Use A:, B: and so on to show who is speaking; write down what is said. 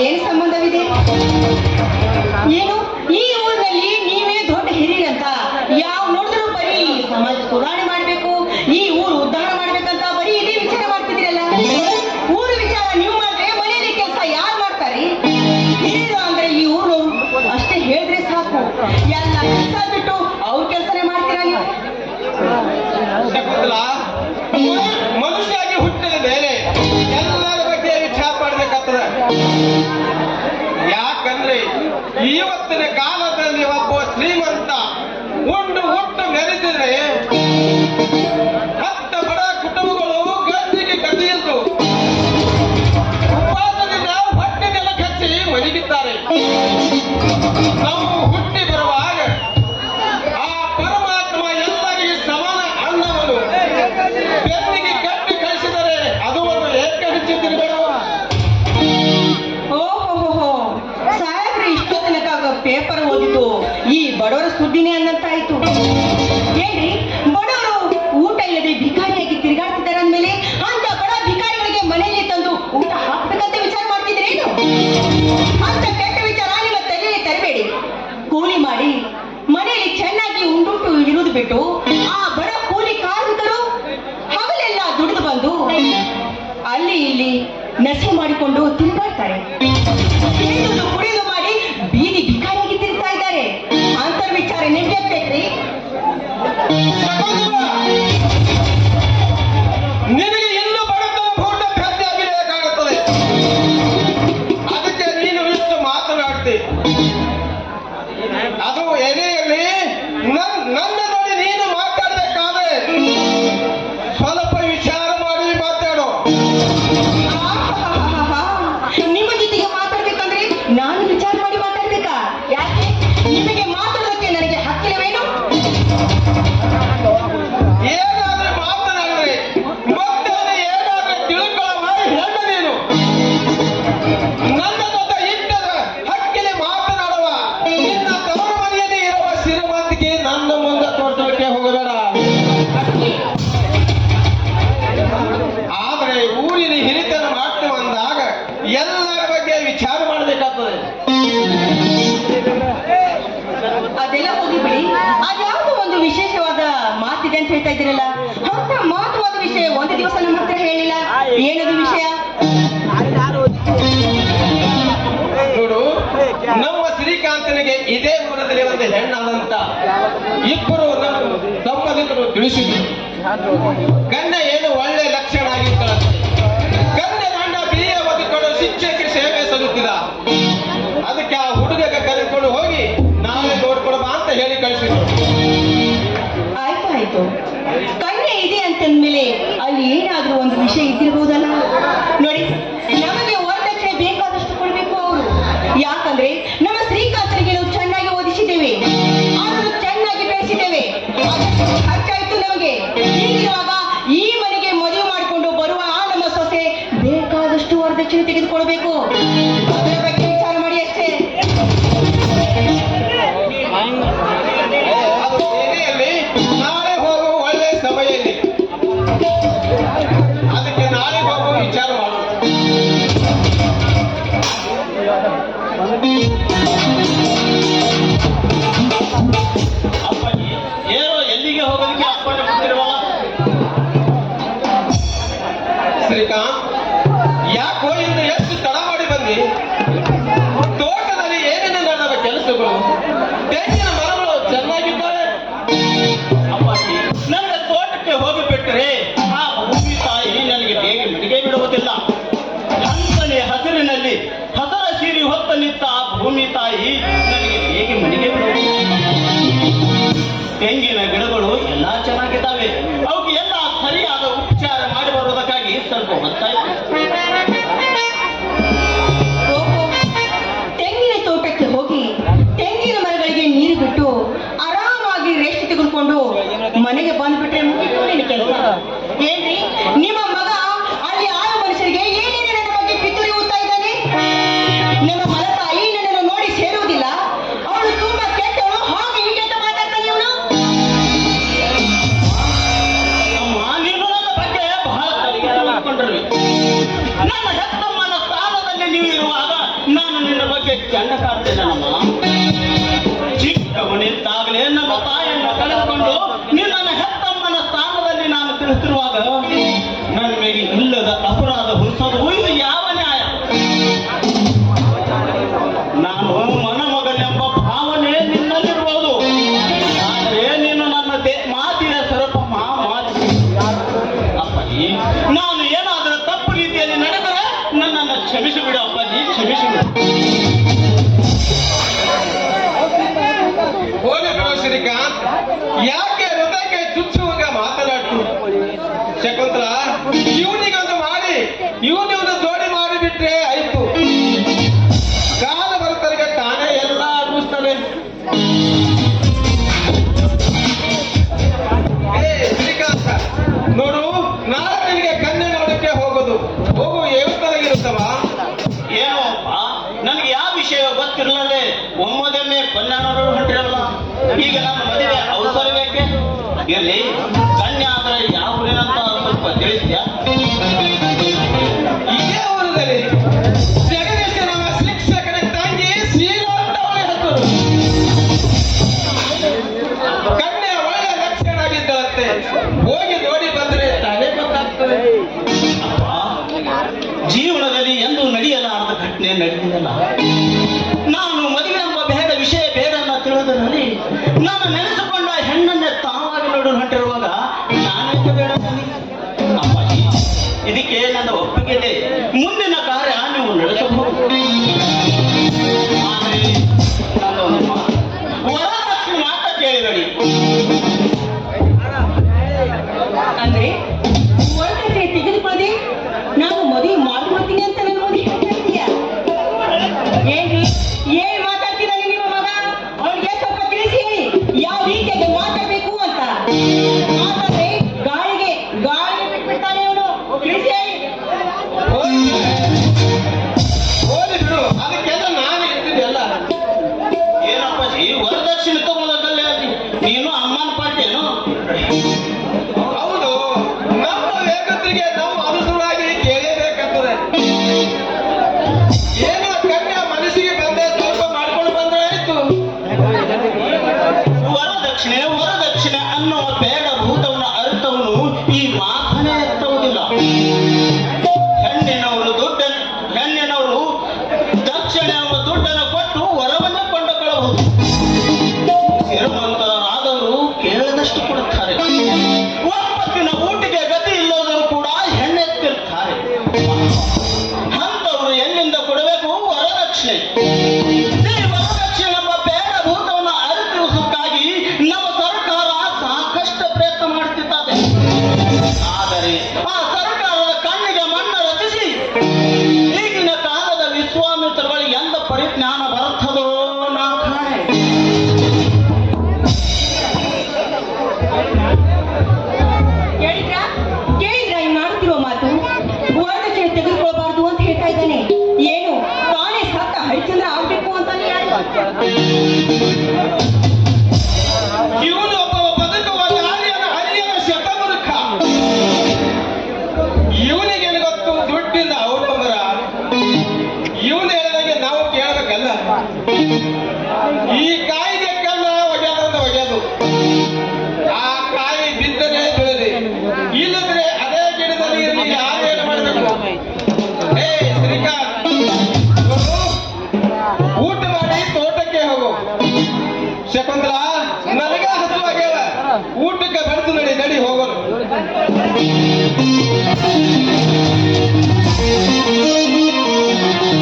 A: ಏನ್ ಸಂಬಂಧವಿದೆ? ಏನು ಈ ಊರಿನಲ್ಲಿ ನೀವೇ ದೊಡ್ಡ ಹಿರಿಯರಂತ ಯಾವ ನೋಡಿದ್ರು ಬರೀ ಸಮಾಜ ಸುಧಾರಣೆ ಮಾಡ್ಬೇಕು, ಈ ಊರು ಉದ್ಧಾರ ಮಾಡ್ಬೇಕಂತ ಬರೀ ಇದೇ ವಿಚಾರ ಮಾಡ್ತಿದ್ದೀರಲ್ಲ. ಊರು ವಿಚಾರ ನೀವು ಮಾಡಿದ್ರೆ ಮನೆಯಲ್ಲಿ ಕೆಲಸ ಯಾರು ಮಾಡ್ತಾರೆ? ಹಿರಿಯರು ಅಂದ್ರೆ ಈ ಊರು ಅಷ್ಟೇ ಹೇಳಿದ್ರೆ ಸಾಕು, ಎಲ್ಲ ಕೆಲಸ ಬಿಟ್ಟು ಅವ್ರ ಕೆಲಸನೇ ಮಾಡ್ತೀರಾ ನೀವು?
B: ಮನುಷ್ಯಾಗಿ ಹುಟ್ಟಿದ ಮೇಲೆ ಎಲ್ಲರ ಬಗ್ಗೆ ವಿಚಾರ ಮಾಡ್ಬೇಕಾಗ್ತದೆ. ಯಾಕಂದ್ರೆ ಇವತ್ತಿನ ಕಾಲದಲ್ಲಿ ಒಬ್ಬ ಶ್ರೀಮಂತ ಉಂಡು ಹುಟ್ಟು ಮೆರೆದಿದ್ರೆ 10 ಬಡ ಕುಟುಂಬಗಳು ಗಂಜಿಗೆ ಗತಿಯಿದ್ದು ಉಪವಾಸದಿಂದ ಹೊಟ್ಟೆನೆಲ್ಲ ಕಚ್ಚಿ ಮಲಗಿದ್ದಾರೆ. ನಾವು ಹುಟ್ಟಿ ಬರುವಾಗ ಆ ಪರಮಾತ್ಮ ಎಲ್ಲರಿಗೆ ಸಮಾನ ಅನ್ನವನ್ನು ಬೆನ್ನಿಗೆ ಕಟ್ಟಿ ಕಳಿಸಿದರೆ ಅದು ಒಂದು ಏಕ ಹೆಚ್ಚು ತಿರುಗಲು.
A: ಓಹೋ, ಸಾಹೇಬ್ರೆ ಇಷ್ಟೋ ತನಕ ಪೇಪರ್ ಓದಿದ್ದು ಈ ಬಡವರ ಸುದ್ದಿನೇ ಅನ್ನಂತಾಯ್ತು. ಏನ್ರಿ, ಬಡವರು ಊಟ ಇಲ್ಲದೆ ಭಿಕಾರಿಯಾಗಿ ತಿರುಗಾಡ್ತಿದ್ದಾರೆ ಅಂದ್ಮೇಲೆ ಅಂತ ಬಡ ಭಿಕಾರಿಗಳಿಗೆ ಮನೆಯಲ್ಲಿ ತಂದು ಊಟ ಹಾಕ್ಬೇಕಂತ ವಿಚಾರ ಮಾಡ್ತಿದ್ರೇನು? ಅಂತ ಕೆಟ್ಟ ವಿಚಾರ ನಿಮ್ಮ ತಲೆಯಲ್ಲಿ ತರಬೇಡಿ. ಕೂಲಿ ಮಾಡಿ ಮನೆಯಲ್ಲಿ ಚೆನ್ನಾಗಿ ಉಂಡುಂಟು ಇರುವುದು ಬಿಟ್ಟು ಆ ಬಡ ಕೂಲಿ ಕಾರ್ಮಿಕರು ಹಗಲೆಲ್ಲ ದುಡಿದು ಬಂದು ಅಲ್ಲಿ ಇಲ್ಲಿ ನಸೆ ಮಾಡಿಕೊಂಡು ತಿರುಗಾಡ್ತಾರೆ. ಕುಡಿದು ಮಾಡಿ ಬೀದಿ ಭಿಕಾರಿಯಾಗಿ ತಿರುಗ್ತಾ ಇದ್ದಾರೆ. ಅಂತ ವಿಚಾರ ನಿಮ್ಗೆ ಬೇಕ್ರಿ?
B: ನಿನಗೆ ಇನ್ನೂ ಬಡತನ ಭೂತ ಭ್ರತೆ ಆಗಿರಬೇಕಾಗುತ್ತದೆ. ಅದಕ್ಕೆ ನೀನು ಇಷ್ಟು ಮಾತನಾಡ್ತಿ. ಅದು ಏನೇ ಇರಲಿ, ನನ್ನ ನೋಡಿ ನೀನು ಮಾತಾಡಬೇಕಾದ್ರೆ ಸ್ವಲ್ಪ ವಿಚಾರ ಮಾಡಿ ಮಾತಾಡು.
A: ನಿಮ್ಮ ಜೊತೆಗೆ ಮಾತಾಡ್ಬೇಕಂದ್ರೆ ನಾನು ವಿಚಾರ ಮಾಡಿ ಮಾತಾಡ್ಬೇಕಾ? ಯಾಕೆ ನಿಮಗೆ ಮಾತಾಡೋದಕ್ಕೆ ನನಗೆ ಹಕ್ಕಿಲ್ಲವೇನು?
B: ಏನಾದ್ರೆ ಮಾತನಾಡಿದ್ರೆ ಮತ್ತೆ ಏನಾದ್ರೆ ತಿಳ್ಕೊಳ್ಳುವ ಹೆಣ್ಣು ನೀನು. ನನ್ನ ಜೊತೆ ಇಟ್ಟದ ಹಕ್ಕಿಲೆ ಮಾತನಾಡುವ ನಿನ್ನ ತವರು ಮನೆಯಲ್ಲಿ ಇರುವ ಸಿರಿವಂತಿಕೆ ನನ್ನ ಮುಂದೆ ತೋರಿಸಲಿಕ್ಕೆ ಹೋಗಬೇಡ. ಆದ್ರೆ ಊರಿನ ಹಿರಿತನ ಮಾಡ್ತು ಅಂದಾಗ ಎಲ್ಲರ ಬಗ್ಗೆ ವಿಚಾರ ಮಾಡಬೇಕಾಗ್ತದೆ.
A: ಅದೆಲ್ಲ ಹೋಗಿ ಬಿಡಿ. ಅದ್ಯಾವುದೋ ಒಂದು ವಿಶೇಷವಾದ ಮಾತಿದೆ ಅಂತ ಹೇಳ್ತಾ ಇದ್ದೀರಲ್ಲ, ಅಂತ ಮಹತ್ವವಾದ ವಿಷಯ ಒಂದು ದಿವಸ ನಮ್ಮ ಹತ್ರ ಹೇಳಿಲ್ಲ. ಏನದು ವಿಷಯ?
B: ನೋಡು, ನಮ್ಮ ಶ್ರೀಕಾಂತನಿಗೆ ಇದೇ ಊರದಲ್ಲಿ ಒಂದು ಹೆಣ್ಣಾದಂತ ಇಬ್ಬರು ಸಂಬಂಧಿಕರು ತಿಳಿಸಿದ್ರು. ಗಂಡ ಏನು ಒಳ್ಳೆ ಲಕ್ಷಣ ಆಗಿರ್ತಾರಂತೆ. ಗಂಡ ಬಿಳಿಯ ಬದುಕೊಂಡು ಶಿಕ್ಷೆಗೆ ಸೇವೆ ಸಲ್ಲುತ್ತಿದ್ದ. ಅದಕ್ಕೆ ಆ ಹುಡುಗಗೆ ಕರೆದುಕೊಂಡು ಹೋಗಿ ನಾವೇ ನೋಡ್ಕೊಡಬ ಅಂತ ಹೇಳಿ ಕಳಿಸಿದ್ರು.
A: ಆಯ್ತು, ಕನ್ಯೆ ಇದೆ ಅಂತಂದ್ಮೇಲೆ ಅಲ್ಲಿ ಏನಾದ್ರೂ ಒಂದು ವಿಷಯ ಇದ್ದಿರ್ಬೋದಲ್ಲ. ನೋಡಿ, ನಮಗೆ ವರದಕ್ಷಿಣೆ ಬೇಕಾದಷ್ಟು ಕೊಡ್ಬೇಕು ಅವರು. ಯಾಕಂದ್ರೆ ನಮ್ಮ ಶ್ರೀಕಾಂತರಿಗೆ ನಾವು ಚೆನ್ನಾಗಿ ಓದಿಸಿದ್ದೇವೆ, ಅವರನ್ನು ಚೆನ್ನಾಗಿ ಬೆಳೆಸಿದ್ದೇವೆ. ಖರ್ಚಾಯ್ತು ನಮಗೆ. ಹೀಗಿರುವಾಗ ಈ ಮನೆಗೆ ಮದುವೆ
C: ಅಪ್ಪಾಜಿ ಏನೋ ಎಲ್ಲಿಗೆ ಹೋಗೋದಕ್ಕೆ ಅಪ್ಪಣೆ ಕೊಡ್ತಿರುವಲ್ಲ?
B: ಶ್ರೀಕಾಂತ್, ಯಾಕೋ ಇನ್ನು ಎಷ್ಟು ತಡ ಮಾಡಿ ಬಂದಿ? ತೋಟದಲ್ಲಿ ಏನೇನು ನಡೆದ ಕೆಲಸಗಳು? ತೆಂಗಿನ ಮರಗಳು ಚೆನ್ನಾಗಿದ್ದಾವೆ?
C: ಅಪ್ಪಾಜಿ ನನ್ನ ತೋಟಕ್ಕೆ ಹೋಗಿಬಿಟ್ರೆ ಆ ಭೂಮಿ ತಾಯಿ ನನಗೆ ಬೇಗ ಮಿಡಿಗೆ ಬಿಡುವುದಿಲ್ಲ. ಹಂಸನೆ ಹಸಿರಿನಲ್ಲಿ ಹಸರ ಸೀರಿ ಹೊತ್ತ ನಿಂತ ಆ ಭೂಮಿ ತಾಯಿ ನನಗೆ ಬೇಗ ಮಿಡಿಗೆ ಬಿಡುವುದಿಲ್ಲ. ತೆಂಗಿನ ಗಿಡಗಳು ಎಲ್ಲಾ ಚೆನ್ನಾಗಿದ್ದಾವೆ, ಅವಕ್ಕೆ ಎಲ್ಲ ಸರಿಯಾದ ಉಪಚಾರ ಮಾಡಿ ಬರುವುದಕ್ಕಾಗಿ ಸ್ವಲ್ಪ ಹೊತ್ತಾಯಿತು.
A: ಓಹೋ, ತೆಂಗಿನ ತೋಟಕ್ಕೆ ಹೋಗಿ ತೆಂಗಿನ ಮರಗಳಿಗೆ ನೀರು ಬಿಟ್ಟು ಆರಾಮಾಗಿ ರೆಸ್ಟ್ ತೆಗೆದುಕೊಂಡು ಮನೆಗೆ ಬಂದ್ಬಿಟ್ರೆ ಮುಗಿತು ನಿನ್ನ ಕೆಲಸ. ಏನ್ರಿ ನಿಮ್ಮ ಮಗ ಅಲ್ಲಿ ಆಳು ಮನುಷ್ಯರಿಗೆ ಏನೇನು ನನ್ನ ಬಗ್ಗೆ ಪಿತೂರಿ ಊದ್ತಾ ಇದ್ದಾನೆ? ನಿಮ್ಮ ಮಲತಾಯಿ ನನ್ನನ್ನು ನೋಡಿ ಸೇರುವುದಿಲ್ಲ, ಅವಳು ತುಂಬಾ ಕೆಟ್ಟವಳು, ಹಾಗೆ ಹೀಗೆ ಅಂತ ಮಾತಾಡ್ತಾನೆ ಇವನು.
C: ಅಮ್ಮ, ನೀನು ನನ್ನ ಬಗ್ಗೆ ಬಹಳ ತಲೆಗೆ ಮಾಡ್ಕೊಂಡ್ರಿ. ನನ್ನ ಹೆತ್ತಮ್ಮನ ಸ್ಥಾನದಲ್ಲಿ ನೀವು ಇರುವಾಗ ನಾನು ನಿನ್ನ ಬಗ್ಗೆ ಚಂಡ ಕಾಡ್ತೇನಮ್ಮ. ಚಿಕ್ಕವನಿದ್ದಾಗಲೇ ನಮ್ಮ ತಾಯಿಯನ್ನು ಕಳೆದುಕೊಂಡು ನೀನು ನನ್ನ ಹೆತ್ತಮ್ಮನ ಸ್ಥಾನದಲ್ಲಿ ನಾನು ತಿಳಿಸಿರುವಾಗ ನನ್ನ ಮೇಲೆ ಇಲ್ಲದ ಅಪರಾಧ ಹೊರಿಸೋದು ಇದು ಯಾವ ನ್ಯಾಯ? ನಾನು ಮನಮಗನೆಂಬ ಭಾವನೆ ನಿನ್ನಲ್ಲಿರ್ಬೋದು, ಆದರೆ ನೀನು ನನ್ನ ಮಾತಿನ ಸ್ವರೂಪ ಮಾತಿ. ಅಪ್ಪಾಜಿ, ನಾನು ಏನಾದರೂ ತಪ್ಪು ರೀತಿಯಲ್ಲಿ ನಡೆದರೆ ನನ್ನನ್ನು ಕ್ಷಮಿಸಿಬಿಡು ಅಪ್ಪಾಜಿ, ಕ್ಷಮಿಸಿಬಿಡು.
B: ಹೋಗಿ ಬಿಡು ಶ್ರೀಕಾಂತ್, ಯಾಕೆ ಹೃದಯಕ್ಕೆ ಚುಚ್ಚುವಾಗ ಮಾತನಾಡ್ತು? ಶಕುಂತಲ, ಇವನಿಗೊಂದು ಮಾಡಿ ಇವನಿಗೊಂದು ಜೋಡಿ ಮಾಡಿಬಿಟ್ರೆ ಆಯ್ತು. ಕಾಲ ಬರ್ತರಿಗೆ ತಾನೇ ಎಲ್ಲ ಅನುಭವಿಸ್ತಾನೆ. ಶ್ರೀಕಾಂತ ನೋಡು, ನಾಳೆ ನಿನಗೆ ಕನ್ಯೆ ನೋಡಕ್ಕೆ ಹೋಗೋದು. ಹೋಗು, ಯಾವತ್ತನಾಗಿರುತ್ತವ?
C: ಏನೋ ಅಪ್ಪ, ನನಗೆ ಯಾವ ವಿಷಯ ಗೊತ್ತಿರಲೇ ಒಮ್ಮೊಮ್ಮೆ ಕನ್ಯಾನವರು ಹೊಂಟಿರಲ್ಲ. ಈಗ ನನ್ನ ಮದುವೆ ಅವಸರವೇಕೆ? ಇರಲಿ, ಕನ್ಯಾ ಆದ್ರೆ ಯಾವ ಊರಿನಂತ ಸ್ವಲ್ಪ ತಿಳಿಸ್ತೀಯಾ?
B: ಇದೇ ಊರಲ್ಲಿ ಜಗದೀಶನ ಶಿಕ್ಷಕನ ತಂಗಿ ಶೀಲಾ ಅಂತ ಅವಳ ಹೆಸರು. ಕನ್ಯೆ ಒಳ್ಳೆ ಲಕ್ಷಣ ಆಗಿದ್ದಳಂತೆ. ಹೋಗಿ ನೋಡಿ ಬಂದ್ರೆ ತಾನೇ ಗೊತ್ತಾಗ್ತದೆ.
C: ಅಪ್ಪ, ಜೀವನದಲ್ಲಿ ಎಂದು ನಡೆಯಲಾರದ ಘಟನೆ ನಡೆದಿದಲ್ಲ. ನಾನು ಮದುವೆ ಎಂಬ ಬೇಡ ವಿಷಯ ಬೇಡನ್ನ ತಿಳಿದರಲ್ಲಿ ನಾನು ನೆನೆಸಿಕೊಂಡ ಹೆಣ್ಣನ್ನೇ ತಾವಾಗಿ ನೋಡು ಹೊಂಟಿರುವಾಗ ನಾನೇಕೆ ಬೇಡ ನನಗೆ? ಅಪ್ಪಾಜಿ, ಇದಕ್ಕೆ
B: ಶಕುಂತಲಾ ನನಗ ಹಸುವಾಗ್ಯಾವ ಊಟಕ್ಕೆ ಬಡಿಸು ನಡಿ ಹೋಗೋರು